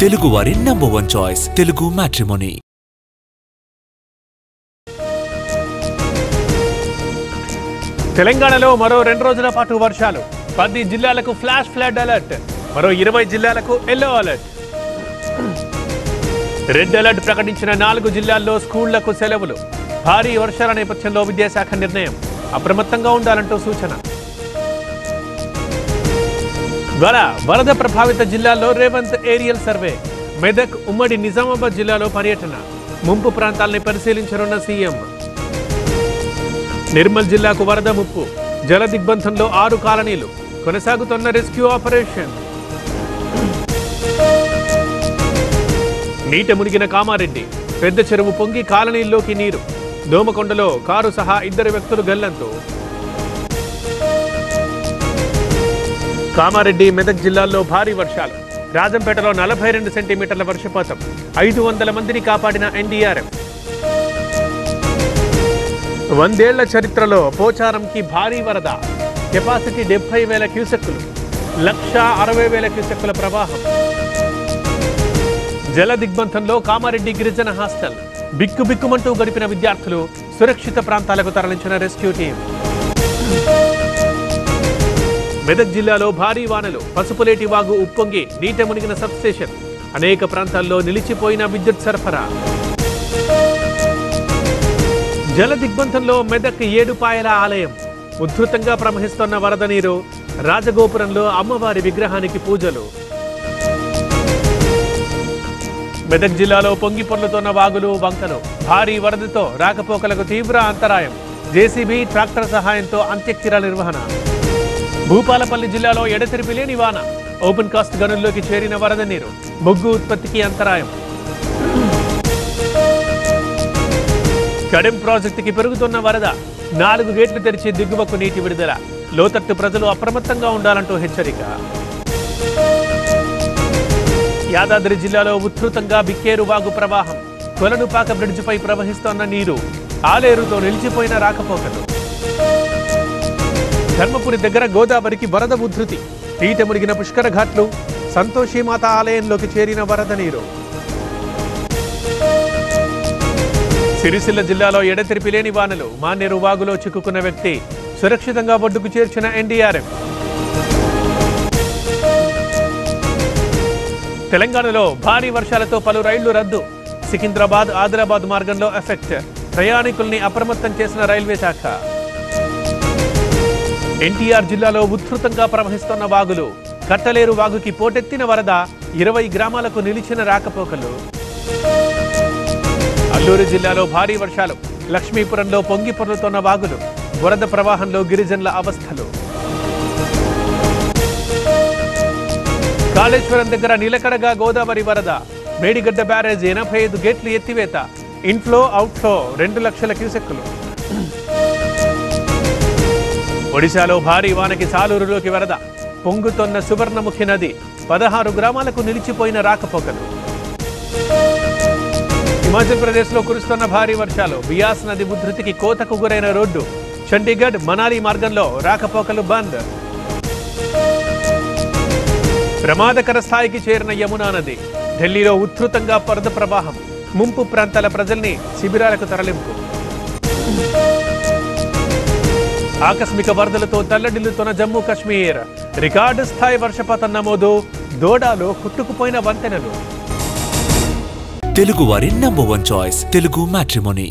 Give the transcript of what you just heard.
తెలుగువారి #1 choice Telugu matrimony. తెలంగాణలో మరో 2 రోజుల పాటు వర్షాలు. 10 జిల్లాలకు ఫ్లాష్ ఫ్లడ్ అలర్ట్. మరో 20 జిల్లాలకు ఎల్లో అలర్ట్. రెడ్ అలర్ట్ ప్రకటించిన 4 జిల్లాల్లో స్కూళ్లకు సెలవులు. భారీ వర్షాల నేపథ్యంలో విద్యాశాఖ నిర్ణయం. అప్రమత్తంగా ఉండాలంటూ సూచన. వరద ప్రభావిత జిల్లాల్లో రేవంత్ ఏరియల్ సర్వే. మెదక్, ఉమ్మడి నిజామాబాద్ జిల్లాలో పర్యటన. ముంపు ప్రాంతాలని పరిశీలించనున్న సీఎం. నిర్మల్ జిల్లాకు వరద ముప్పు. జల దిగ్బంధంలో 6 కాలనీలు. కొనసాగుతున్న రెస్క్యూ ఆపరేషన్. నీట మునిగిన కామారెడ్డి. పెద్ద చెరువు పొంగి కాలనీల్లోకి నీరు. దోమకొండలో కారు సహా 2 వ్యక్తులు గల్లంతు. కామారెడ్డి, మెదక్ జిల్లాల్లో భారీ వర్షాలు. రాజంపేటలో 42 సెంటీమీటర్ల వర్షపాతం. 500 మందిని కాపాడిన ఎన్డీఆర్ఎఫ్. 100 ఏళ్ల చరిత్రలో పోచారంకి భారీ వరద. కెపాసిటీ 70,000 క్యూసెక్కులు. 1,60,000 క్యూసెక్కుల ప్రవాహం. జల దిగ్బంధంలో కామారెడ్డి గిరిజన హాస్టల్. బిక్కుబిక్కుమంటూ గడిపిన విద్యార్థులు సురక్షిత ప్రాంతాలకు తరలించిన రెస్క్యూ టీం. మెదక్ జిల్లాలో భారీ వానలు. పసుపులేటి వాగు ఉప్పొంగి నీట మునిగిన సబ్స్టేషన్. అనేక ప్రాంతాల్లో నిలిచిపోయిన విద్యుత్ సరఫరా. జల దిగ్బంధంలో మెదక్ ఏడుపాయల ఆలయం. ఉధృతంగా ప్రవహిస్తున్న వరద నీరు. రాజగోపురంలో అమ్మవారి విగ్రహానికి పూజలు. మెదక్ జిల్లాలో పొంగి పొర్లుతున్న వాగులు, వంకలు. భారీ వరదతో రాకపోకలకు తీవ్ర అంతరాయం. జేసీబీ, ట్రాక్టర్ సహాయంతో అంత్యక్రియల నిర్వహణ. భూపాలపల్లి జిల్లాలో ఎడతెరిపి లేని వాన. ఓపెన్ కాస్ట్ గనుల్లోకి చేరిన వరద నీరు. బొగ్గు ఉత్పత్తికి అంతరాయం. కడెం ప్రాజెక్టుకి పెరుగుతున్న వరద. 4 గేట్లు తెరిచి దిగువకు నీటి విడుదల. లోతట్టు ప్రజలు అప్రమత్తంగా ఉండాలంటూ హెచ్చరిక. యాదాద్రి జిల్లాలో ఉధృతంగా బిక్కేరు వాగు ప్రవాహం. కొలనుపాక బ్రిడ్జిపై ప్రవహిస్తోన్న నీరు. ఆలేరుతో నిలిచిపోయిన రాకపోకలు. ధర్మపురి దగ్గర గోదావరికి వరద ఉధృతి. నీట మునిగిన పుష్కర ఘాట్లు. సంతోషిమాత ఆలయంలోకి చేరిన వరద నీరు. సిరిసిల్ల జిల్లాలో ఎడతెరిపి లేని వానలు. మానేరు వాగులో చిక్కుకున్న వ్యక్తి సురక్షితంగా ఒడ్డుకు చేర్చిన ఎన్డీఆర్ఎఫ్. తెలంగాణలో భారీ వర్షాలతో పలు రైళ్లు రద్దు. సికింద్రాబాద్, ఆదిలాబాద్ మార్గంలో ఎఫెక్ట్. ప్రయాణికుల్ని అప్రమత్తం చేసిన రైల్వే శాఖ. ఎన్టీఆర్ జిల్లాలో ఉధృతంగా ప్రవహిస్తున్న వాగులు. కట్టలేరు వాగుకి పోటెత్తిన వరద. 20 గ్రామాలకు నిలిచిన రాకపోకలు. అల్లూరు జిల్లాలో భారీ వర్షాలు. లక్ష్మీపురంలో పొంగి పొర్లుతున్న వాగులు. వరద ప్రవాహంలో గిరిజనుల అవస్థలు. కాళేశ్వరం దగ్గర నిలకడగా గోదావరి వరద. మేడిగడ్డ బ్యారేజ్ 85 గేట్లు ఎత్తివేత. ఇన్ఫ్లో, అవుట్ఫ్లో 2 లక్షల క్యూసెక్కులు. ఒడిశాలో భారీ వానకి సాలూరులోకి వరద. పొంగుతోన్న సువర్ణముఖి నది. 16 గ్రామాలకు నిలిచిపోయిన రాకపోకలు. హిమాచల్ ప్రదేశ్లో కురుస్తున్న భారీ వర్షాలు. బియాస్ నది ఉధృతికి కోతకు గురైన రోడ్డు. చండీగఢ్, మనాలి మార్గంలో రాకపోకలు బంద్. ప్రమాదకర స్థాయికి చేరిన యమునా నది. ఢిల్లీలో ఉధృతంగా వరద ప్రవాహం. ముంపు ప్రాంతాల ప్రజల్ని శిబిరాలకు తరలింపు. ఆకస్మిక వరదలతో తల్లడిల్లుతున్న జమ్మూ కాశ్మీర్. రికార్డు స్థాయి వర్షపాతం నమోదు. దోడాలో కొట్టుకుపోయిన వంతెనలు. తెలుగువారి #1 చాయిస్ తెలుగు మ్యాట్రిమోనీ.